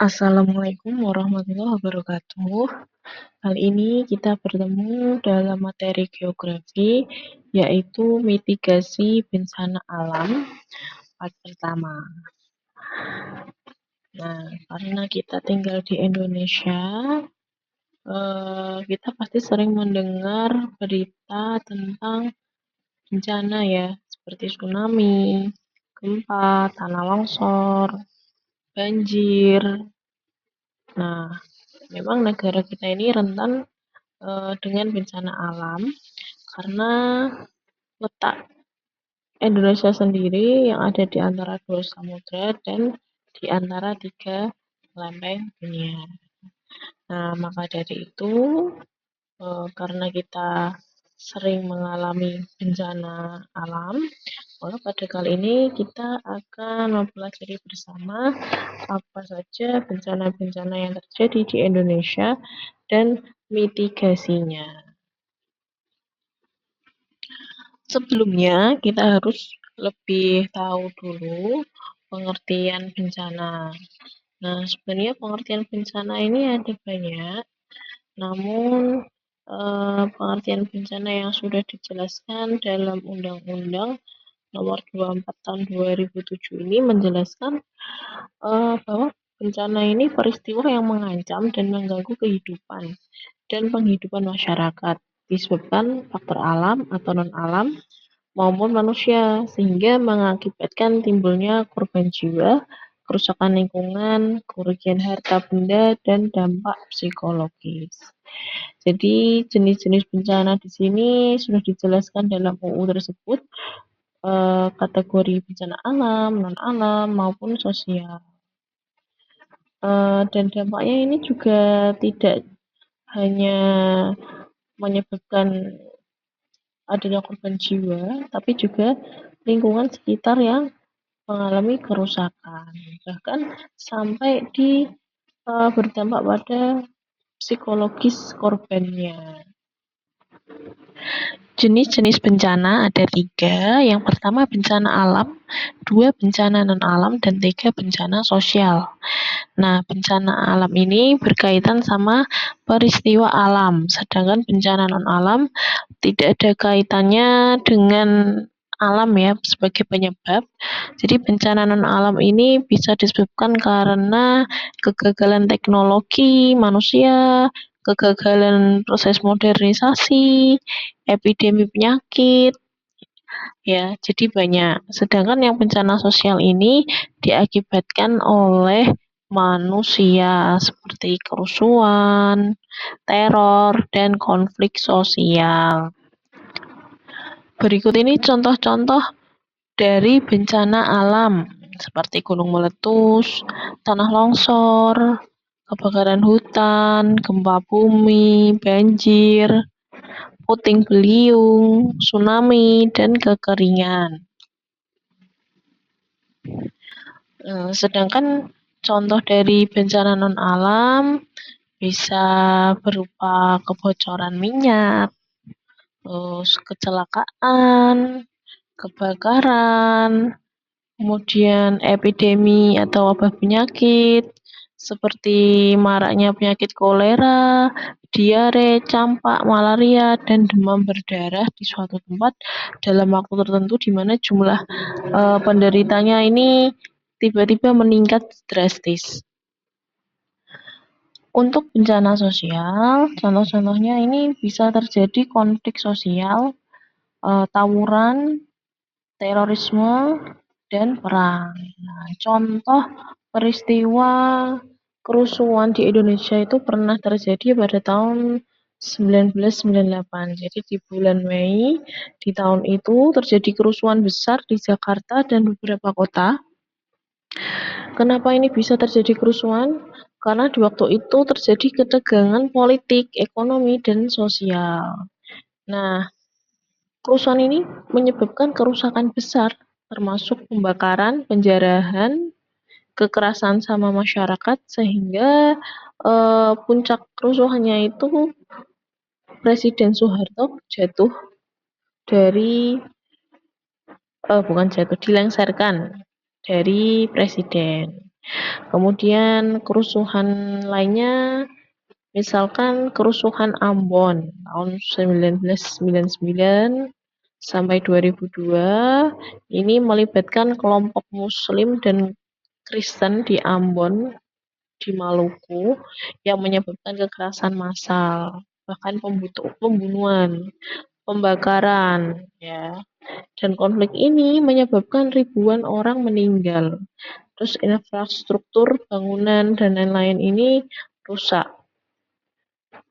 Assalamualaikum warahmatullahi wabarakatuh. Kali ini kita bertemu dalam materi geografi, yaitu mitigasi bencana alam part pertama. Nah, karena kita tinggal di Indonesia, kita pasti sering mendengar berita tentang bencana ya, seperti tsunami, gempa, tanah longsor, banjir. Nah, memang negara kita ini rentan dengan bencana alam karena letak Indonesia sendiri yang ada di antara dua samudra dan di antara tiga lempeng dunia. Nah, maka dari itu karena kita sering mengalami bencana alam, maka pada kali ini kita akan mempelajari bersama apa saja bencana-bencana yang terjadi di Indonesia dan mitigasinya. Sebelumnya, kita harus lebih tahu dulu pengertian bencana. Nah, sebenarnya pengertian bencana ini ada banyak, namun pengertian bencana yang sudah dijelaskan dalam Undang-Undang Nomor 24 Tahun 2007 ini menjelaskan bahwa bencana ini peristiwa yang mengancam dan mengganggu kehidupan dan penghidupan masyarakat disebabkan faktor alam atau non-alam maupun manusia, sehingga mengakibatkan timbulnya korban jiwa, kerusakan lingkungan, kerugian harta benda, dan dampak psikologis. Jadi jenis-jenis bencana di sini sudah dijelaskan dalam UU tersebut, kategori bencana alam, non-alam, maupun sosial. Dan dampaknya ini juga tidak hanya menyebabkan adanya korban jiwa, tapi juga lingkungan sekitar yang mengalami kerusakan, bahkan sampai berdampak pada psikologis korbannya. Jenis-jenis bencana ada 3. Yang pertama bencana alam, 2 bencana non-alam, dan 3 bencana sosial. Nah, bencana alam ini berkaitan sama peristiwa alam, sedangkan bencana non-alam tidak ada kaitannya dengan alam ya sebagai penyebab. Jadi bencana non-alam ini bisa disebabkan karena kegagalan teknologi manusia, kegagalan proses modernisasi, epidemi penyakit, ya, jadi banyak. Sedangkan yang bencana sosial ini diakibatkan oleh manusia seperti kerusuhan, teror, dan konflik sosial. Berikut ini contoh-contoh dari bencana alam seperti gunung meletus, tanah longsor, kebakaran hutan, gempa bumi, banjir, puting beliung, tsunami, dan kekeringan. Sedangkan contoh dari bencana non-alam bisa berupa kebocoran minyak, terus kecelakaan, kebakaran, kemudian epidemi atau wabah penyakit seperti maraknya penyakit kolera, diare, campak, malaria, dan demam berdarah di suatu tempat dalam waktu tertentu di mana jumlah penderitanya ini tiba-tiba meningkat drastis. Untuk bencana sosial, contoh-contohnya ini bisa terjadi konflik sosial, tawuran, terorisme, dan perang. Nah, contoh peristiwa kerusuhan di Indonesia itu pernah terjadi pada tahun 1998. Jadi di bulan Mei di tahun itu terjadi kerusuhan besar di Jakarta dan beberapa kota. Kenapa ini bisa terjadi kerusuhan? Karena di waktu itu terjadi ketegangan politik, ekonomi, dan sosial. Nah, kerusuhan ini menyebabkan kerusakan besar, termasuk pembakaran, penjarahan, kekerasan sama masyarakat, sehingga puncak kerusuhannya itu Presiden Soeharto jatuh dari dilengsarkan dari presiden. Kemudian kerusuhan lainnya, misalkan kerusuhan Ambon tahun 1999 sampai 2002, ini melibatkan kelompok Muslim dan Kristen di Ambon, di Maluku, yang menyebabkan kekerasan massal, bahkan pembunuhan, pembakaran, ya. Dan konflik ini menyebabkan ribuan orang meninggal. Terus infrastruktur, bangunan, dan lain-lain ini rusak.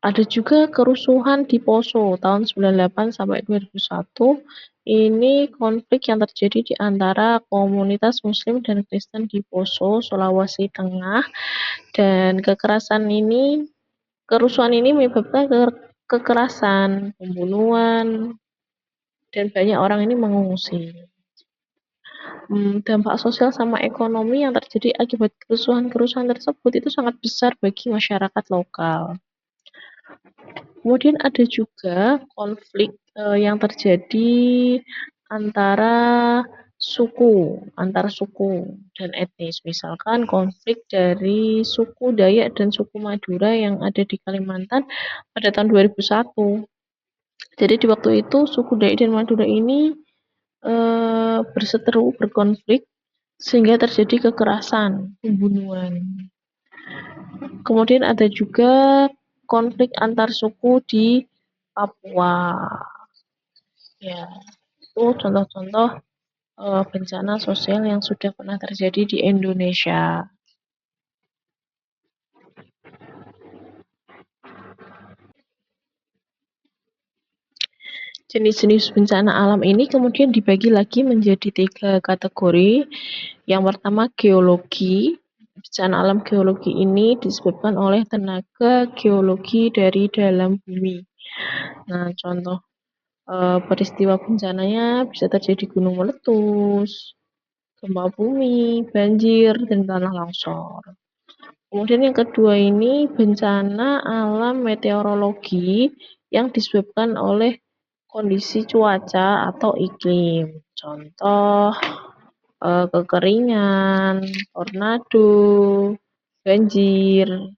Ada juga kerusuhan di Poso tahun 98 sampai 2001. Ini konflik yang terjadi di antara komunitas Muslim dan Kristen di Poso, Sulawesi Tengah. Dan kerusuhan ini menyebabkan kekerasan, pembunuhan, dan banyak orang ini mengungsi. Dampak sosial sama ekonomi yang terjadi akibat kerusuhan-kerusuhan tersebut itu sangat besar bagi masyarakat lokal. Kemudian ada juga konflik yang terjadi antara antar suku dan etnis. Misalkan konflik dari suku Dayak dan suku Madura yang ada di Kalimantan pada tahun 2001. Jadi di waktu itu suku Dayak dan Madura ini berseteru, berkonflik, sehingga terjadi kekerasan, pembunuhan. Kemudian ada juga konflik antar suku di Papua. Ya, itu contoh-contoh bencana sosial yang sudah pernah terjadi di Indonesia. Jenis-jenis bencana alam ini kemudian dibagi lagi menjadi 3 kategori. Yang pertama geologi. Bencana alam geologi ini disebabkan oleh tenaga geologi dari dalam bumi. Nah, contoh peristiwa bencananya bisa terjadi gunung meletus, gempa bumi, banjir, dan tanah longsor. Kemudian yang kedua ini bencana alam meteorologi yang disebabkan oleh kondisi cuaca atau iklim. Contoh kekeringan, tornado, banjir.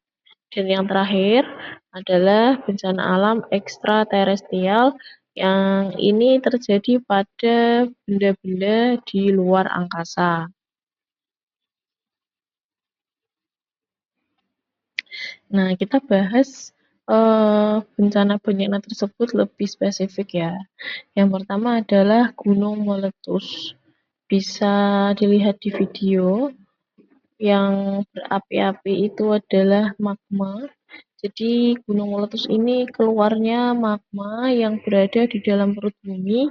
Dan yang terakhir adalah bencana alam ekstraterestrial yang ini terjadi pada benda-benda di luar angkasa. Nah, kita bahas bencana-bencana tersebut lebih spesifik ya. Yang pertama adalah gunung meletus. Bisa dilihat di video, yang berapi-api itu adalah magma. Jadi gunung meletus ini keluarnya magma yang berada di dalam perut bumi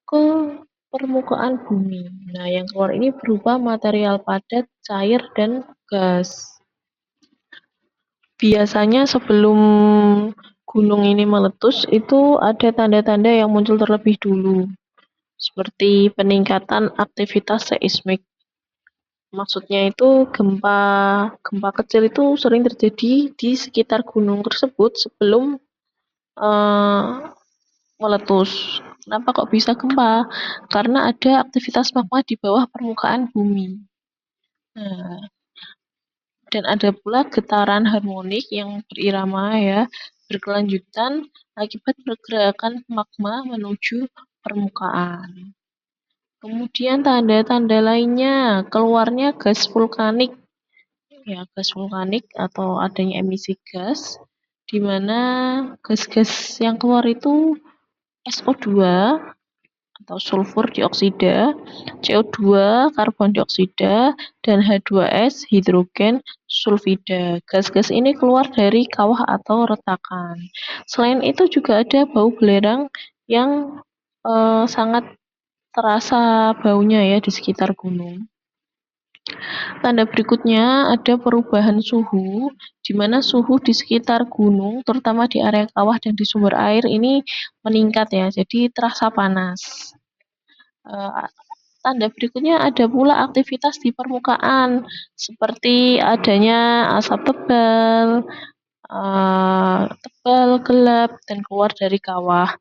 ke permukaan bumi. Nah, yang keluar ini berupa material padat, cair, dan gas. Biasanya sebelum gunung ini meletus itu ada tanda-tanda yang muncul terlebih dulu, seperti peningkatan aktivitas seismik. Maksudnya itu gempa kecil itu sering terjadi di sekitar gunung tersebut sebelum meletus. Kenapa kok bisa gempa? Karena ada aktivitas magma di bawah permukaan bumi. Nah, dan ada pula getaran harmonik yang berirama ya, berkelanjutan akibat pergerakan magma menuju permukaan. Kemudian tanda-tanda lainnya, keluarnya gas vulkanik. Ya, gas vulkanik atau adanya emisi gas, di mana gas-gas yang keluar itu SO2 atau sulfur dioksida, CO2 karbon dioksida, dan H2S hidrogen sulfida. Gas-gas ini keluar dari kawah atau retakan. Selain itu juga ada bau belerang yang sangat terasa baunya ya di sekitar gunung. Tanda berikutnya ada perubahan suhu, di mana suhu di sekitar gunung, terutama di area kawah dan di sumber air ini meningkat ya, jadi terasa panas. Tanda berikutnya ada pula aktivitas di permukaan, seperti adanya asap tebal, gelap, dan keluar dari kawah.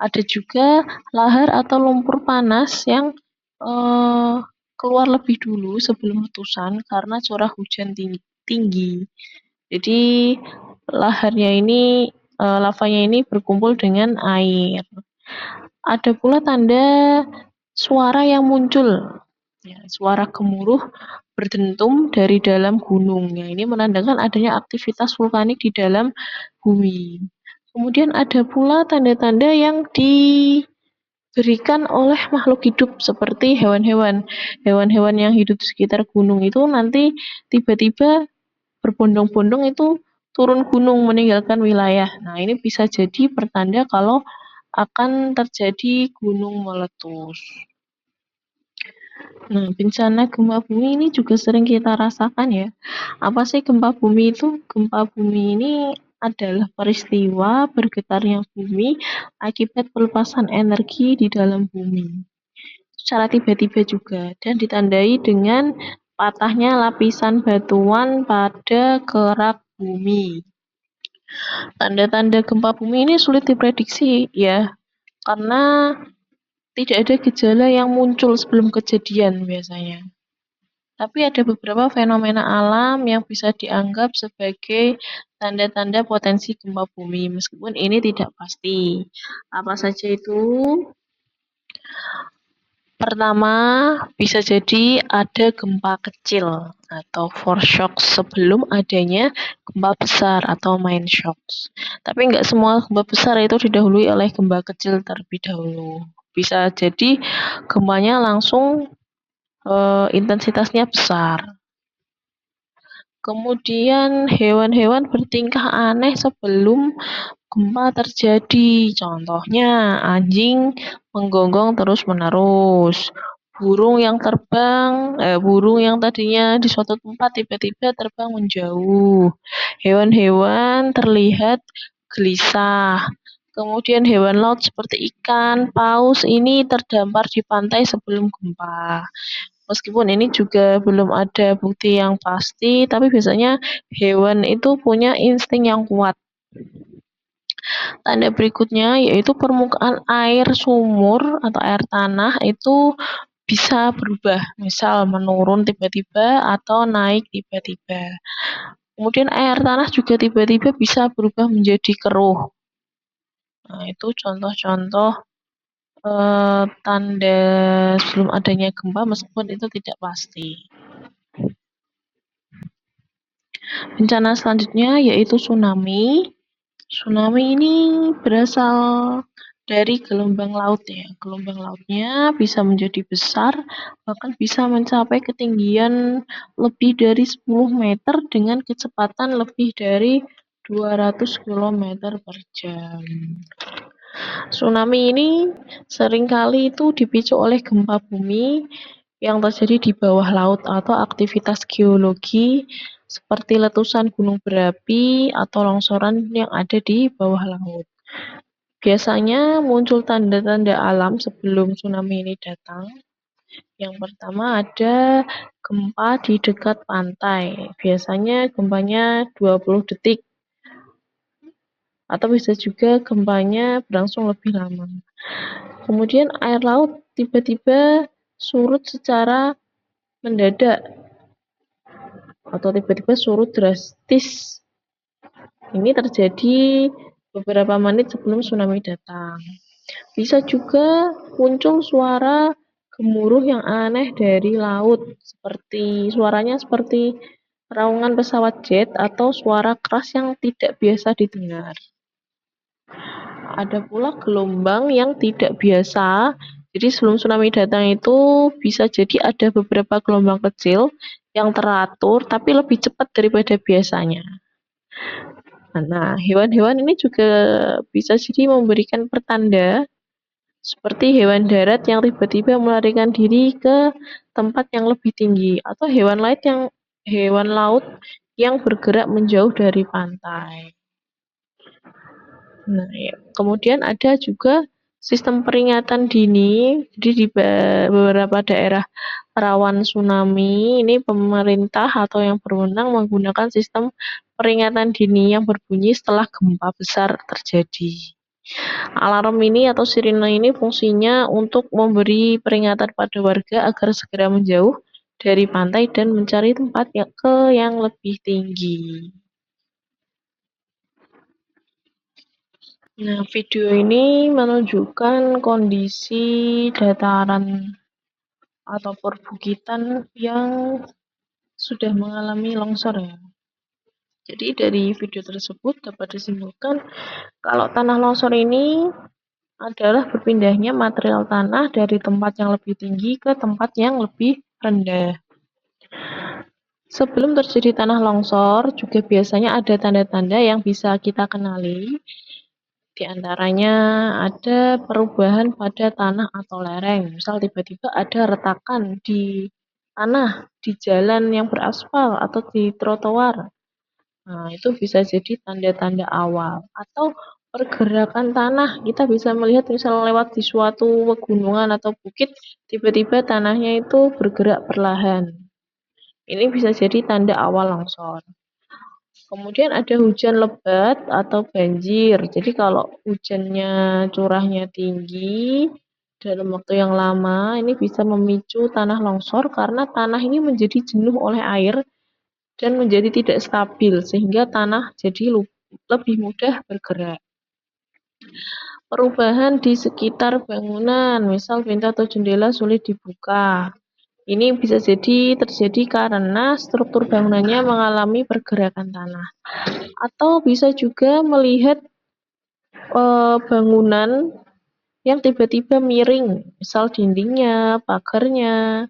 Ada juga lahar atau lumpur panas yang keluar lebih dulu sebelum letusan karena curah hujan tinggi. Jadi lavanya ini berkumpul dengan air. Ada pula tanda suara yang muncul. Ya, suara gemuruh berdentum dari dalam gunung. Ya, ini menandakan adanya aktivitas vulkanik di dalam bumi. Kemudian ada pula tanda-tanda yang diberikan oleh makhluk hidup seperti hewan-hewan. Hewan-hewan yang hidup di sekitar gunung itu nanti tiba-tiba berbondong-bondong itu turun gunung meninggalkan wilayah. Nah, ini bisa jadi pertanda kalau akan terjadi gunung meletus. Nah, bencana gempa bumi ini juga sering kita rasakan ya. Apa sih gempa bumi itu? Gempa bumi ini adalah peristiwa bergetarnya bumi akibat pelepasan energi di dalam bumi. Secara tiba-tiba juga dan ditandai dengan patahnya lapisan batuan pada kerak bumi. Tanda-tanda gempa bumi ini sulit diprediksi ya, karena tidak ada gejala yang muncul sebelum kejadian biasanya. Tapi ada beberapa fenomena alam yang bisa dianggap sebagai tanda-tanda potensi gempa bumi, meskipun ini tidak pasti. Apa saja itu? Pertama, bisa jadi ada gempa kecil atau foreshock sebelum adanya gempa besar atau main shocks. Tapi nggak semua gempa besar itu didahului oleh gempa kecil terlebih dahulu. Bisa jadi gempanya langsung intensitasnya besar. Kemudian hewan-hewan bertingkah aneh sebelum gempa terjadi. Contohnya anjing menggonggong terus-menerus. Burung yang tadinya di suatu tempat tiba-tiba terbang menjauh. Hewan-hewan terlihat gelisah. Kemudian hewan laut seperti ikan, paus ini terdampar di pantai sebelum gempa. Meskipun ini juga belum ada bukti yang pasti, tapi biasanya hewan itu punya insting yang kuat. Tanda berikutnya yaitu permukaan air sumur atau air tanah itu bisa berubah, misal menurun tiba-tiba atau naik tiba-tiba. Kemudian air tanah juga tiba-tiba bisa berubah menjadi keruh. Nah, itu contoh-contoh tanda sebelum adanya gempa meskipun itu tidak pasti. Bencana selanjutnya yaitu tsunami. Tsunami ini berasal dari gelombang laut ya. Gelombang lautnya bisa menjadi besar, bahkan bisa mencapai ketinggian lebih dari 10 meter dengan kecepatan lebih dari 200 km per jam. Tsunami ini seringkali itu dipicu oleh gempa bumi yang terjadi di bawah laut atau aktivitas geologi seperti letusan gunung berapi atau longsoran yang ada di bawah laut. Biasanya muncul tanda-tanda alam sebelum tsunami ini datang. Yang pertama ada gempa di dekat pantai. Biasanya gempanya 20 detik. Atau bisa juga gempanya berlangsung lebih lama. Kemudian air laut tiba-tiba surut secara mendadak atau tiba-tiba surut drastis. Ini terjadi beberapa menit sebelum tsunami datang. Bisa juga muncul suara gemuruh yang aneh dari laut, suaranya seperti raungan pesawat jet atau suara keras yang tidak biasa didengar. Ada pula gelombang yang tidak biasa. Jadi sebelum tsunami datang itu bisa jadi ada beberapa gelombang kecil yang teratur tapi lebih cepat daripada biasanya. Nah, hewan-hewan ini juga bisa jadi memberikan pertanda seperti hewan darat yang tiba-tiba melarikan diri ke tempat yang lebih tinggi atau hewan laut yang bergerak menjauh dari pantai. Nah, ya. Kemudian ada juga sistem peringatan dini. Jadi di beberapa daerah rawan tsunami, ini pemerintah atau yang berwenang menggunakan sistem peringatan dini yang berbunyi setelah gempa besar terjadi. Alarm ini atau sirine ini fungsinya untuk memberi peringatan pada warga agar segera menjauh dari pantai dan mencari tempat yang lebih tinggi. Nah, video ini menunjukkan kondisi dataran atau perbukitan yang sudah mengalami longsor ya. Jadi dari video tersebut dapat disimpulkan kalau tanah longsor ini adalah berpindahnya material tanah dari tempat yang lebih tinggi ke tempat yang lebih rendah. Sebelum terjadi tanah longsor, juga biasanya ada tanda-tanda yang bisa kita kenali. Di antaranya ada perubahan pada tanah atau lereng. Misal tiba-tiba ada retakan di tanah, di jalan yang beraspal atau di trotoar. Nah, itu bisa jadi tanda-tanda awal. Atau pergerakan tanah, kita bisa melihat misal lewat di suatu pegunungan atau bukit, tiba-tiba tanahnya itu bergerak perlahan. Ini bisa jadi tanda awal longsor. Kemudian ada hujan lebat atau banjir. Jadi kalau hujannya curahnya tinggi dalam waktu yang lama, ini bisa memicu tanah longsor karena tanah ini menjadi jenuh oleh air dan menjadi tidak stabil sehingga tanah jadi lebih mudah bergerak. Perubahan di sekitar bangunan, misal pintu atau jendela sulit dibuka. Ini bisa jadi terjadi karena struktur bangunannya mengalami pergerakan tanah. Atau bisa juga melihat bangunan yang tiba-tiba miring, misal dindingnya, pagarnya.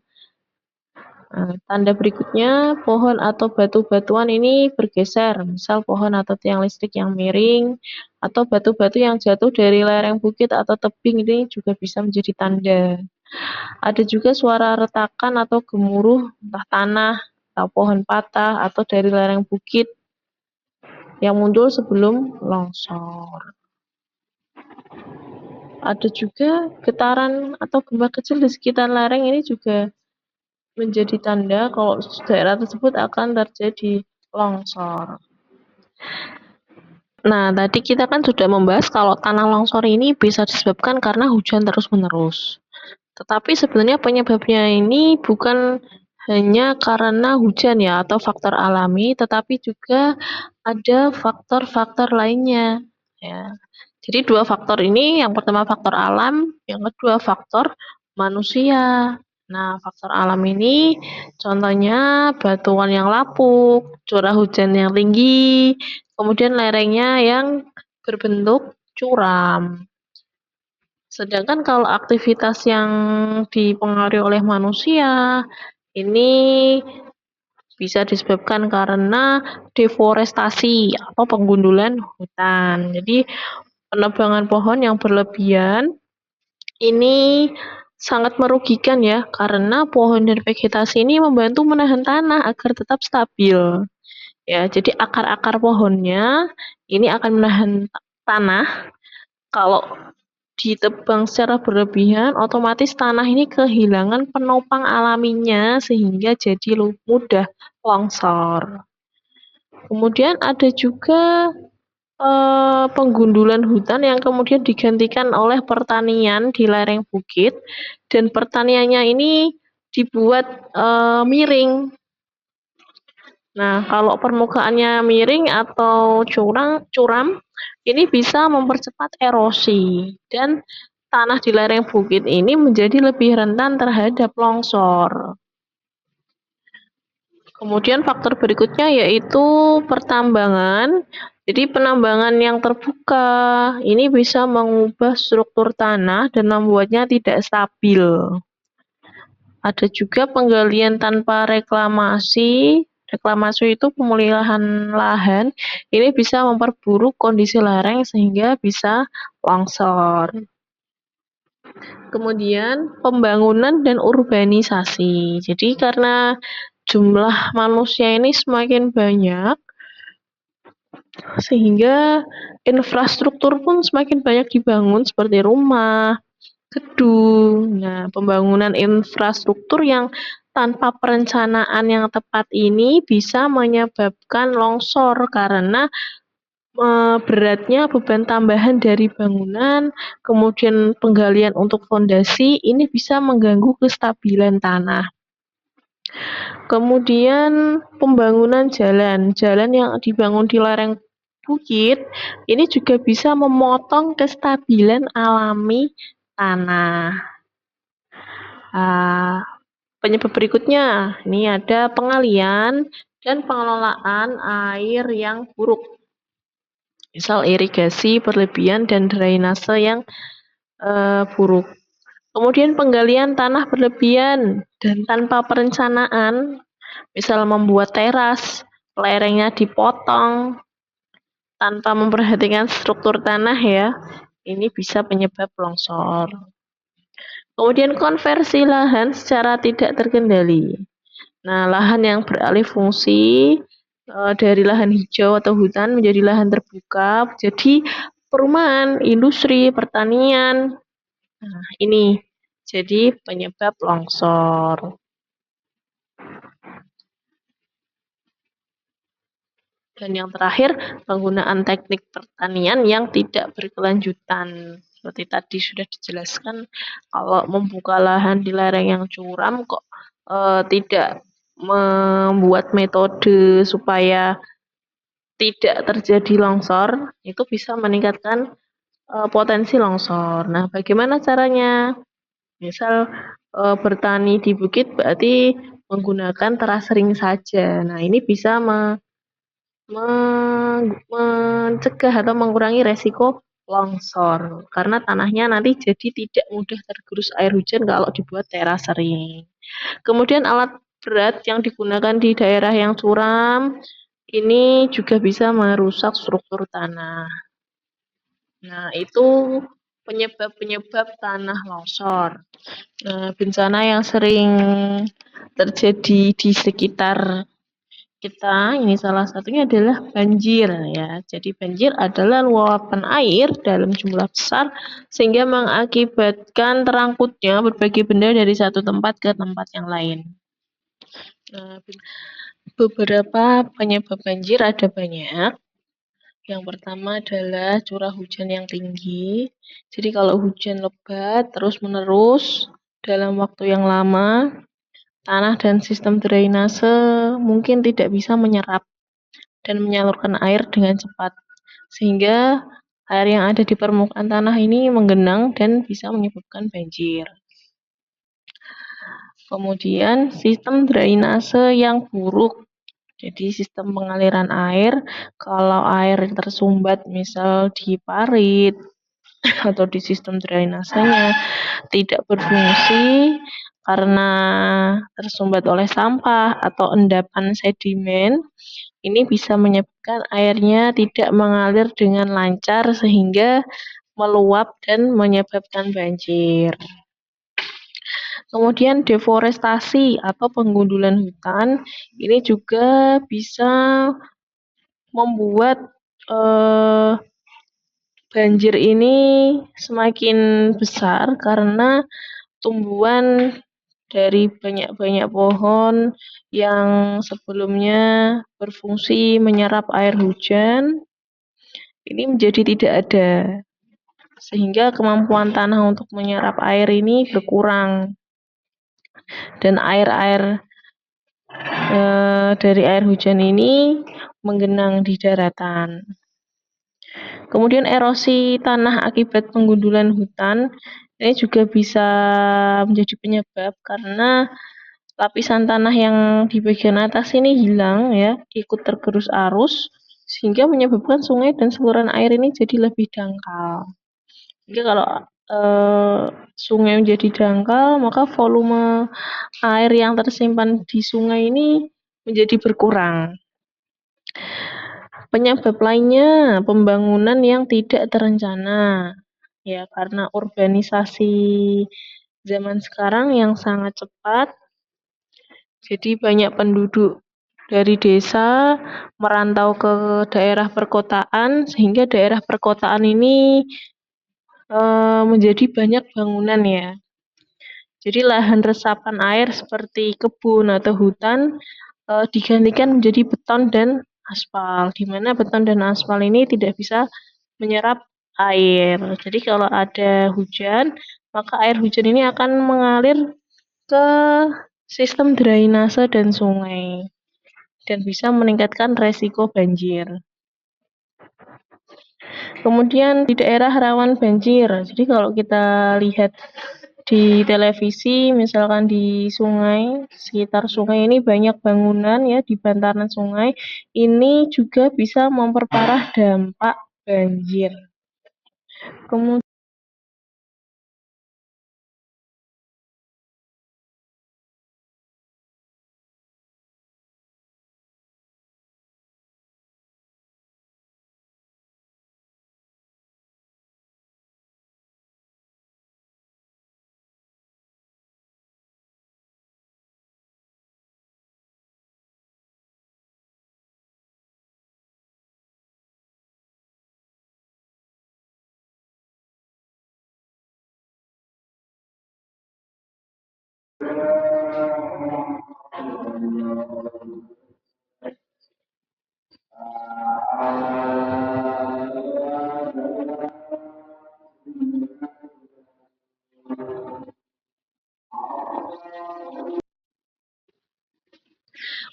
Nah, tanda berikutnya, pohon atau batu-batuan ini bergeser, misal pohon atau tiang listrik yang miring, atau batu-batu yang jatuh dari lereng bukit atau tebing ini juga bisa menjadi tanda. Ada juga suara retakan atau gemuruh, entah tanah, atau pohon patah, atau dari lereng bukit yang muncul sebelum longsor. Ada juga getaran atau gempa kecil di sekitar lereng ini juga menjadi tanda kalau daerah tersebut akan terjadi longsor. Nah, tadi kita kan sudah membahas kalau tanah longsor ini bisa disebabkan karena hujan terus-menerus. Tetapi sebenarnya penyebabnya ini bukan hanya karena hujan ya atau faktor alami, tetapi juga ada faktor-faktor lainnya ya. Jadi dua faktor ini, yang pertama faktor alam, yang kedua faktor manusia. Nah, faktor alam ini contohnya batuan yang lapuk, curah hujan yang tinggi, kemudian lerengnya yang berbentuk curam. Sedangkan kalau aktivitas yang dipengaruhi oleh manusia, ini bisa disebabkan karena deforestasi atau penggundulan hutan. Jadi penebangan pohon yang berlebihan ini sangat merugikan ya, karena pohon dan vegetasi ini membantu menahan tanah agar tetap stabil. Ya, jadi akar-akar pohonnya ini akan menahan tanah. Kalau ditebang secara berlebihan, otomatis tanah ini kehilangan penopang alaminya sehingga jadi mudah longsor. Kemudian ada juga penggundulan hutan yang kemudian digantikan oleh pertanian di lereng bukit, dan pertaniannya ini dibuat miring. Nah, kalau permukaannya miring atau curam, ini bisa mempercepat erosi dan tanah di lereng bukit ini menjadi lebih rentan terhadap longsor. Kemudian faktor berikutnya yaitu pertambangan. Jadi penambangan yang terbuka ini bisa mengubah struktur tanah dan membuatnya tidak stabil. Ada juga penggalian tanpa reklamasi. Reklamasi itu pemulihan lahan. Ini bisa memperburuk kondisi lereng sehingga bisa longsor. Kemudian pembangunan dan urbanisasi. Jadi karena jumlah manusia ini semakin banyak, sehingga infrastruktur pun semakin banyak dibangun seperti rumah, gedung. Nah, pembangunan infrastruktur yang tanpa perencanaan yang tepat ini bisa menyebabkan longsor karena beratnya beban tambahan dari bangunan, kemudian penggalian untuk fondasi, ini bisa mengganggu kestabilan tanah. Kemudian pembangunan jalan. Jalan yang dibangun di lereng bukit, ini juga bisa memotong kestabilan alami tanah. Penyebab berikutnya, ini ada pengalian dan pengelolaan air yang buruk. Misal irigasi berlebihan dan drainase yang buruk. Kemudian penggalian tanah berlebihan dan tanpa perencanaan, misal membuat teras, lerengnya dipotong tanpa memperhatikan struktur tanah ya, ini bisa penyebab longsor. Kemudian konversi lahan secara tidak terkendali. Nah, lahan yang beralih fungsi dari lahan hijau atau hutan menjadi lahan terbuka, jadi perumahan, industri, pertanian. Nah, ini jadi penyebab longsor. Dan yang terakhir, penggunaan teknik pertanian yang tidak berkelanjutan. Seperti tadi sudah dijelaskan, kalau membuka lahan di lereng yang curam kok tidak membuat metode supaya tidak terjadi longsor, itu bisa meningkatkan potensi longsor. Nah, bagaimana caranya? Misal bertani di bukit berarti menggunakan terasering saja. Nah, ini bisa mencegah atau mengurangi resiko longsor karena tanahnya nanti jadi tidak mudah tergerus air hujan kalau dibuat terasering. Kemudian alat berat yang digunakan di daerah yang curam ini juga bisa merusak struktur tanah. Nah, itu penyebab-penyebab tanah longsor. Nah, bencana yang sering terjadi di sekitar kita, ini salah satunya adalah banjir ya. Jadi banjir adalah luapan air dalam jumlah besar sehingga mengakibatkan terangkutnya berbagai benda dari satu tempat ke tempat yang lain. Nah, beberapa penyebab banjir ada banyak. Yang pertama adalah curah hujan yang tinggi. Jadi kalau hujan lebat terus-menerus dalam waktu yang lama, tanah dan sistem drainase mungkin tidak bisa menyerap dan menyalurkan air dengan cepat. Sehingga air yang ada di permukaan tanah ini menggenang dan bisa menyebabkan banjir. Kemudian sistem drainase yang buruk. Jadi sistem pengaliran air, kalau air tersumbat misal di parit atau di sistem drainasenya tidak berfungsi karena tersumbat oleh sampah atau endapan sedimen, ini bisa menyebabkan airnya tidak mengalir dengan lancar sehingga meluap dan menyebabkan banjir. Kemudian deforestasi atau penggundulan hutan ini juga bisa membuat banjir ini semakin besar karena tumbuhan dari banyak-banyak pohon yang sebelumnya berfungsi menyerap air hujan ini menjadi tidak ada, sehingga kemampuan tanah untuk menyerap air ini berkurang dan air-air dari air hujan ini menggenang di daratan. Kemudian erosi tanah akibat penggundulan hutan ini juga bisa menjadi penyebab karena lapisan tanah yang di bagian atas ini hilang ya, ikut tergerus arus sehingga menyebabkan sungai dan saluran air ini jadi lebih dangkal. Jadi kalau sungai menjadi dangkal, maka volume air yang tersimpan di sungai ini menjadi berkurang. Penyebab lainnya pembangunan yang tidak terencana. Ya, karena urbanisasi zaman sekarang yang sangat cepat, jadi banyak penduduk dari desa merantau ke daerah perkotaan, sehingga daerah perkotaan ini menjadi banyak bangunan ya. Jadi lahan resapan air seperti kebun atau hutan digantikan menjadi beton dan aspal, di mana beton dan aspal ini tidak bisa menyerap air. Jadi kalau ada hujan, maka air hujan ini akan mengalir ke sistem drainase dan sungai dan bisa meningkatkan resiko banjir. Kemudian di daerah rawan banjir. Jadi kalau kita lihat di televisi, misalkan di sungai, sekitar sungai ini banyak bangunan ya di bantaran sungai. Ini juga bisa memperparah dampak banjir. Kemudian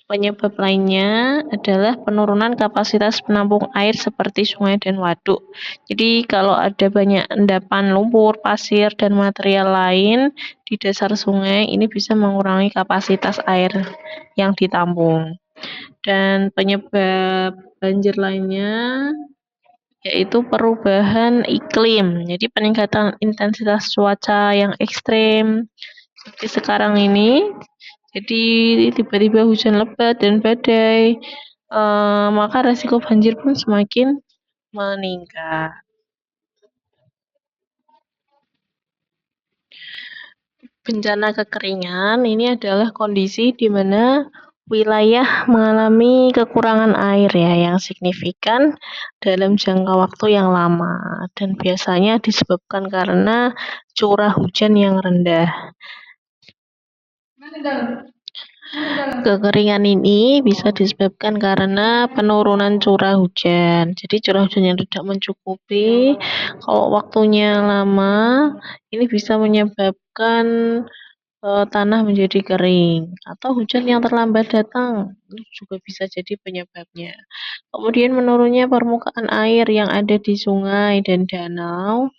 penyebab lainnya adalah penurunan kapasitas penampung air seperti sungai dan waduk. Jadi kalau ada banyak endapan lumpur, pasir, dan material lain di dasar sungai, ini bisa mengurangi kapasitas air yang ditampung. Dan penyebab banjir lainnya yaitu perubahan iklim. Jadi peningkatan intensitas cuaca yang ekstrim seperti sekarang ini. Jadi tiba-tiba hujan lebat dan badai, maka resiko banjir pun semakin meningkat. Bencana kekeringan ini adalah kondisi di mana wilayah mengalami kekurangan air ya yang signifikan dalam jangka waktu yang lama dan biasanya disebabkan karena curah hujan yang rendah. Kekeringan ini bisa disebabkan karena penurunan curah hujan. Jadi curah hujan yang tidak mencukupi, kalau waktunya lama, ini bisa menyebabkan tanah menjadi kering atau hujan yang terlambat datang itu juga bisa jadi penyebabnya. Kemudian menurunnya permukaan air yang ada di sungai dan danau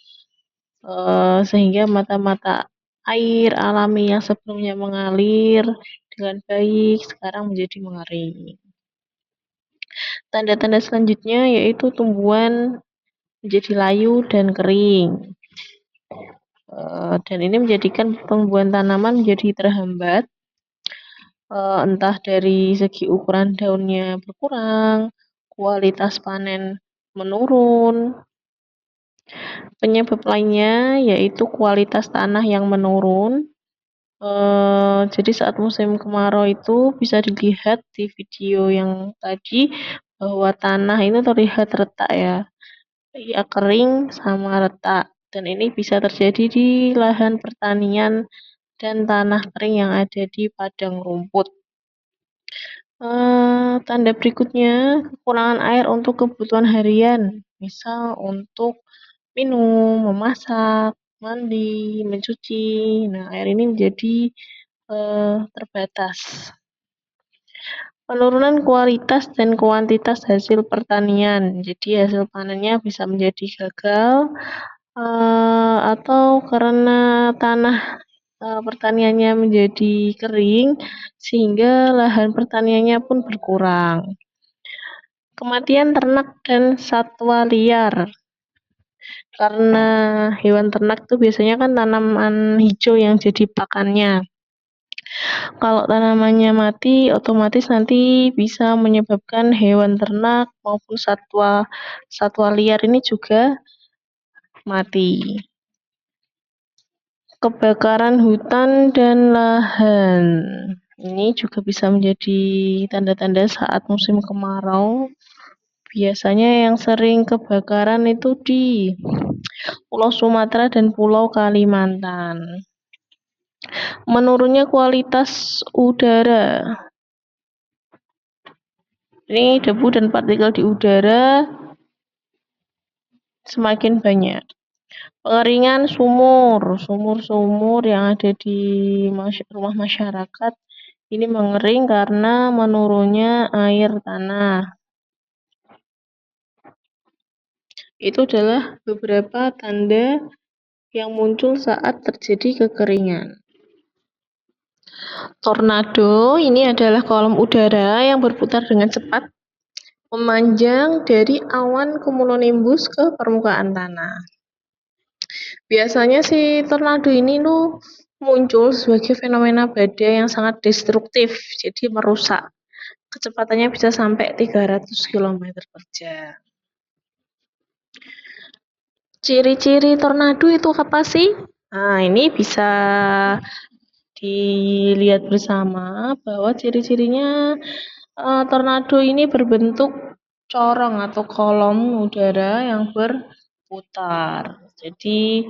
sehingga mata-mata air alami yang sebelumnya mengalir dengan baik sekarang menjadi mengering. Tanda-tanda selanjutnya yaitu tumbuhan menjadi layu dan kering. Dan ini menjadikan pertumbuhan tanaman menjadi terhambat, entah dari segi ukuran daunnya berkurang, kualitas panen menurun. Penyebab lainnya yaitu kualitas tanah yang menurun. Jadi saat musim kemarau itu bisa dilihat di video yang tadi bahwa tanah ini terlihat retak ya. Ya kering sama retak dan ini bisa terjadi di lahan pertanian dan tanah kering yang ada di padang rumput. Tanda berikutnya kekurangan air untuk kebutuhan harian, misal untuk minum, memasak, mandi, mencuci. Nah, air ini menjadi terbatas. Penurunan kualitas dan kuantitas hasil pertanian. Jadi hasil panennya bisa menjadi gagal atau karena tanah pertaniannya menjadi kering sehingga lahan pertaniannya pun berkurang. Kematian ternak dan satwa liar. Karena hewan ternak itu biasanya kan tanaman hijau yang jadi pakannya. Kalau tanamannya mati, otomatis nanti bisa menyebabkan hewan ternak maupun satwa liar ini juga mati. Kebakaran hutan dan lahan. Ini juga bisa menjadi tanda-tanda saat musim kemarau. Biasanya yang sering kebakaran itu di Pulau Sumatera dan Pulau Kalimantan. Menurunnya kualitas udara. Ini debu dan partikel di udara semakin banyak. Pengeringan sumur-sumur yang ada di rumah masyarakat ini mengering karena menurunnya air tanah. Itu adalah beberapa tanda yang muncul saat terjadi kekeringan. Tornado ini adalah kolom udara yang berputar dengan cepat memanjang dari awan cumulonimbus ke permukaan tanah. Biasanya si tornado ini muncul sebagai fenomena badai yang sangat destruktif, jadi merusak. Kecepatannya bisa sampai 300 km per jam. Ciri-ciri tornado itu apa sih? Nah, ini bisa dilihat bersama bahwa ciri-cirinya tornado ini berbentuk corong atau kolom udara yang berputar. Jadi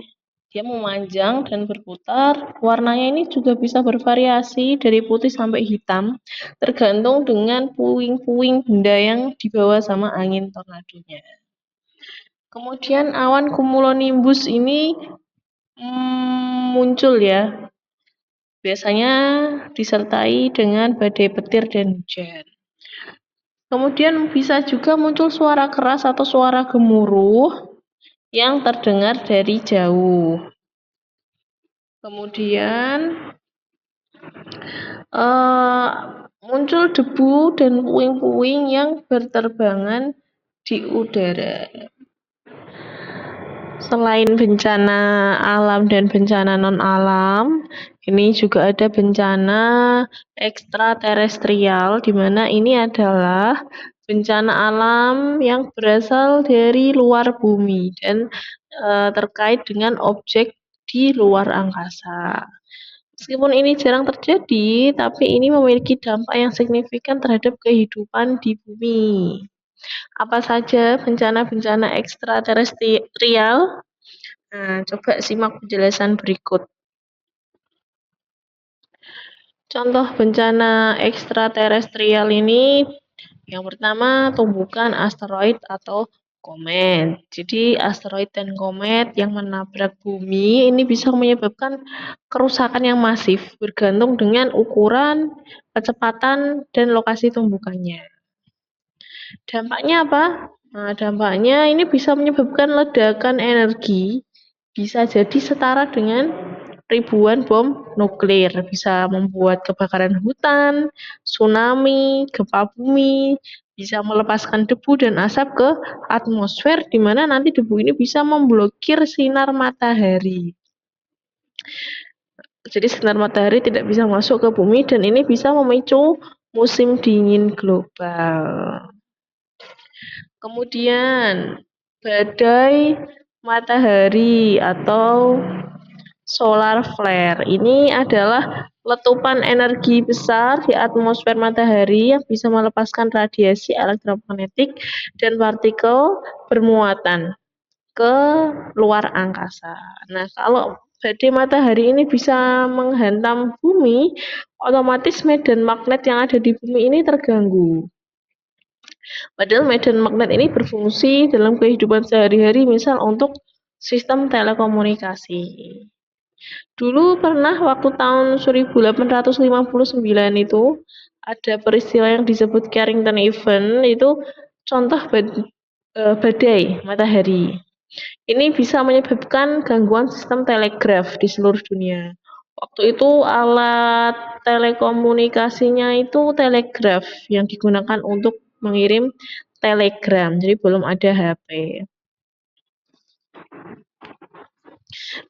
dia memanjang dan berputar. Warnanya ini juga bisa bervariasi dari putih sampai hitam, tergantung dengan puing-puing benda yang dibawa sama angin tornadonya. Kemudian awan cumulonimbus ini muncul ya. Biasanya disertai dengan badai petir dan hujan. Kemudian bisa juga muncul suara keras atau suara gemuruh yang terdengar dari jauh. Kemudian muncul debu dan puing-puing yang berterbangan di udara. Selain bencana alam dan bencana non-alam, ini juga ada bencana ekstraterestrial, di mana ini adalah bencana alam yang berasal dari luar bumi dan terkait dengan objek di luar angkasa. Meskipun ini jarang terjadi, tapi ini memiliki dampak yang signifikan terhadap kehidupan di bumi. Apa saja bencana-bencana ekstraterestrial? Nah, coba simak penjelasan berikut. Contoh bencana ekstraterestrial ini, yang pertama tumbukan asteroid atau komet. Jadi asteroid dan komet yang menabrak bumi ini bisa menyebabkan kerusakan yang masif bergantung dengan ukuran, kecepatan, dan lokasi tumbukannya. Dampaknya apa? Nah, dampaknya ini bisa menyebabkan ledakan energi, bisa jadi setara dengan ribuan bom nuklir, bisa membuat kebakaran hutan, tsunami, gempa bumi, bisa melepaskan debu dan asap ke atmosfer, di mana nanti debu ini bisa memblokir sinar matahari. Jadi sinar matahari tidak bisa masuk ke bumi dan ini bisa memicu musim dingin global. Kemudian badai matahari atau solar flare. Ini adalah letupan energi besar di atmosfer matahari yang bisa melepaskan radiasi elektromagnetik dan partikel bermuatan ke luar angkasa. Nah, kalau badai matahari ini bisa menghantam bumi, otomatis medan magnet yang ada di bumi ini terganggu. Padahal medan magnet ini berfungsi dalam kehidupan sehari-hari, misal untuk sistem telekomunikasi. Dulu pernah waktu tahun 1859 itu ada peristiwa yang disebut Carrington Event, itu contoh badai matahari. Ini bisa menyebabkan gangguan sistem telegraf di seluruh dunia. Waktu itu alat telekomunikasinya itu telegraf yang digunakan untuk mengirim telegram, jadi belum ada HP.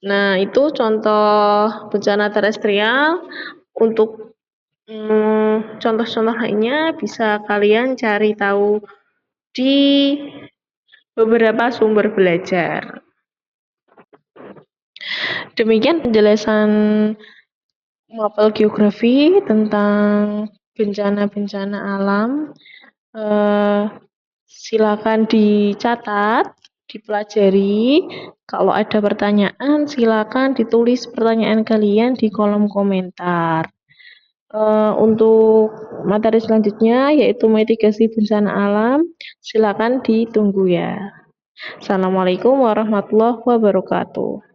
Nah, itu contoh bencana terestrial. Untuk contoh-contoh lainnya bisa kalian cari tahu di beberapa sumber belajar. Demikian penjelasan mapel geografi tentang bencana-bencana alam. Silakan dicatat, dipelajari. Kalau ada pertanyaan, silakan ditulis pertanyaan kalian di kolom komentar. Untuk materi selanjutnya yaitu mitigasi bencana alam, silakan ditunggu ya. Assalamualaikum warahmatullahi wabarakatuh.